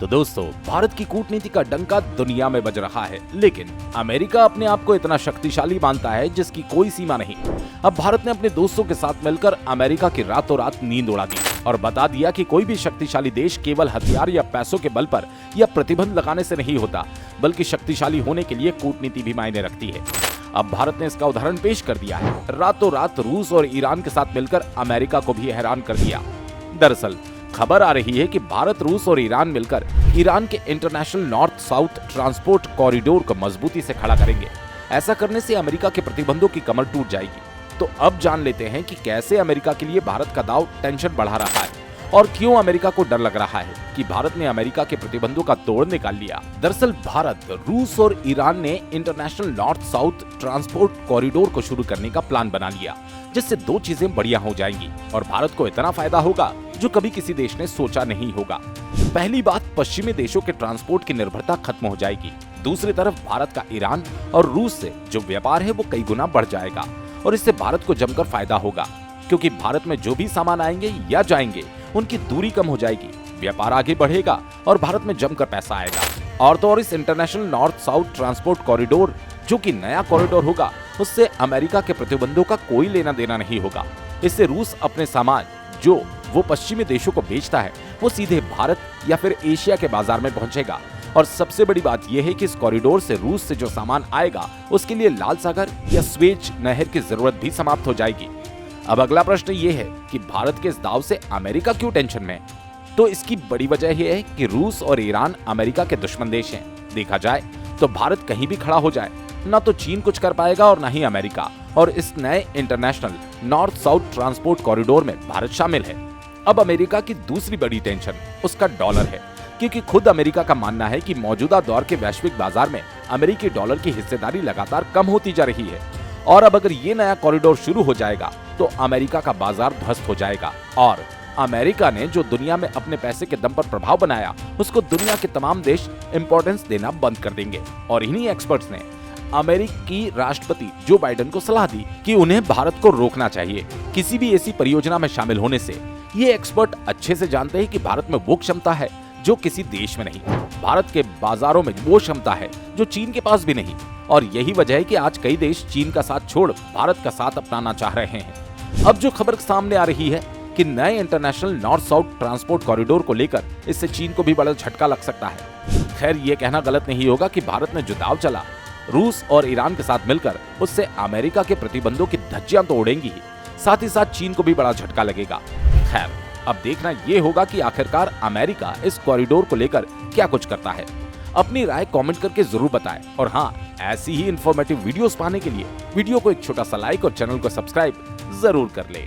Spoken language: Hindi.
तो दोस्तों, भारत की कूटनीति का डंका दुनिया में बज रहा है, लेकिन अमेरिका अपने आप को इतना शक्तिशाली मानता है जिसकी कोई सीमा नहीं। अब भारत ने अपने दोस्तों के साथ मिलकर अमेरिका की रातों रात नींद उड़ा दी और बता दिया कि कोई भी शक्तिशाली देश केवल हथियार या पैसों के बल पर या प्रतिबंध लगाने से नहीं होता, बल्कि शक्तिशाली होने के लिए कूटनीति भी मायने रखती है। अब भारत ने इसका उदाहरण पेश कर दिया है। रातों रात रूस और ईरान के साथ मिलकर अमेरिका को भी हैरान कर दिया। दरअसल खबर आ रही है कि भारत, रूस और ईरान मिलकर ईरान के international north south transport corridor को मजबूती से खड़ा करेंगे। ऐसा करने से अमेरिका के प्रतिबंधों की कमर टूट जाएगी। तो अब जान लेते हैं कि कैसे अमेरिका के लिए भारत का दांव टेंशन बढ़ा रहा है और क्यों अमेरिका को डर लग रहा है कि भारत ने अमेरिका के प्रतिबंधों का तोड़ निकाल लिया। दरअसल भारत, रूस और ईरान ने international north south transport corridor को शुरू करने का प्लान बना लिया, जिससे दो चीजें बढ़िया हो जाएंगी और भारत को इतना फायदा होगा जो कभी किसी देश ने सोचा नहीं होगा। पहली बात, पश्चिमी देशों के ट्रांसपोर्ट की निर्भरता खत्म हो जाएगी। दूसरी तरफ भारत का ईरान और रूस से जो व्यापार है वो कई गुना बढ़ जाएगा और इससे भारत को जमकर फायदा होगा, क्योंकि भारत में जो भी सामान आएंगे या जाएंगे उनकी दूरी कम हो जाएगी, व्यापार आगे बढ़ेगा और भारत में जमकर पैसा आएगा। और तो और इस international north south transport corridor, जो कि नया कॉरिडोर होगा, उससे अमेरिका के प्रतिबंधों का कोई लेना देना नहीं होगा। इससे रूस अपने सामान जो वो पश्चिमी देशों को बेचता है वो सीधे भारत या फिर एशिया के बाजार में पहुंचेगा। और सबसे बड़ी बात यह है कि इस कॉरिडोर से रूस से जो सामान आएगा उसके लिए लाल सागर या स्वेज नहर की जरूरत भी समाप्त हो जाएगी। अब अगला प्रश्न ये है कि भारत के इस दाव से अमेरिका क्यों टेंशन में? तो इसकी बड़ी वजह यह है कि रूस और ईरान अमेरिका के दुश्मन देश हैं। देखा जाए तो भारत कहीं भी खड़ा हो जाए, ना तो चीन कुछ कर पाएगा और ना ही अमेरिका। और इस नए international north south transport corridor में भारत शामिल है। अब अमेरिका की दूसरी बड़ी टेंशन उसका डॉलर है, क्योंकि खुद अमेरिका का मानना है कि मौजूदा दौर के वैश्विक बाजार में अमेरिकी डॉलर की हिस्सेदारी लगातार कम होती जा रही है। और अब अगर ये नया कॉरिडोर शुरू हो जाएगा तो अमेरिका का बाजार ध्वस्त हो जाएगा और अमेरिका ने जो दुनिया में अपने पैसे के दम पर प्रभाव बनाया उसको दुनिया के तमाम देश इंपॉर्टेंस देना बंद कर देंगे। और इन्हीं एक्सपर्ट्स ने अमेरिकी राष्ट्रपति जो बाइडेन को सलाह दी कि उन्हें भारत को रोकना चाहिए किसी भी ऐसी परियोजना में शामिल होने से। ये एक्सपर्ट अच्छे से जानते हैं कि भारत में वो क्षमता है जो किसी देश में नहीं, भारत के बाजारों में वो क्षमता है जो चीन के पास भी नहीं। और यही वजह है कि आज कई देश चीन का साथ छोड़ भारत का साथ अपनाना चाह रहे हैं। अब जो खबर सामने आ रही है कि नए international north south transport corridor को लेकर इससे चीन को भी बड़ा झटका लग सकता है। खैर, ये कहना गलत नहीं होगा कि भारत ने जो दांव चला रूस और ईरान के साथ मिलकर, उससे अमेरिका के प्रतिबंधों की धज्जियां तो उड़ेंगी ही, साथ ही साथ चीन को भी बड़ा झटका लगेगा। खैर, अब देखना ये होगा कि आखिरकार अमेरिका इस कॉरिडोर को लेकर क्या कुछ करता है। अपनी राय कमेंट करके जरूर बताएं और हाँ, ऐसी ही इंफॉर्मेटिव वीडियोस पाने के लिए वीडियो को एक छोटा सा लाइक और चैनल को सब्सक्राइब जरूर कर ले।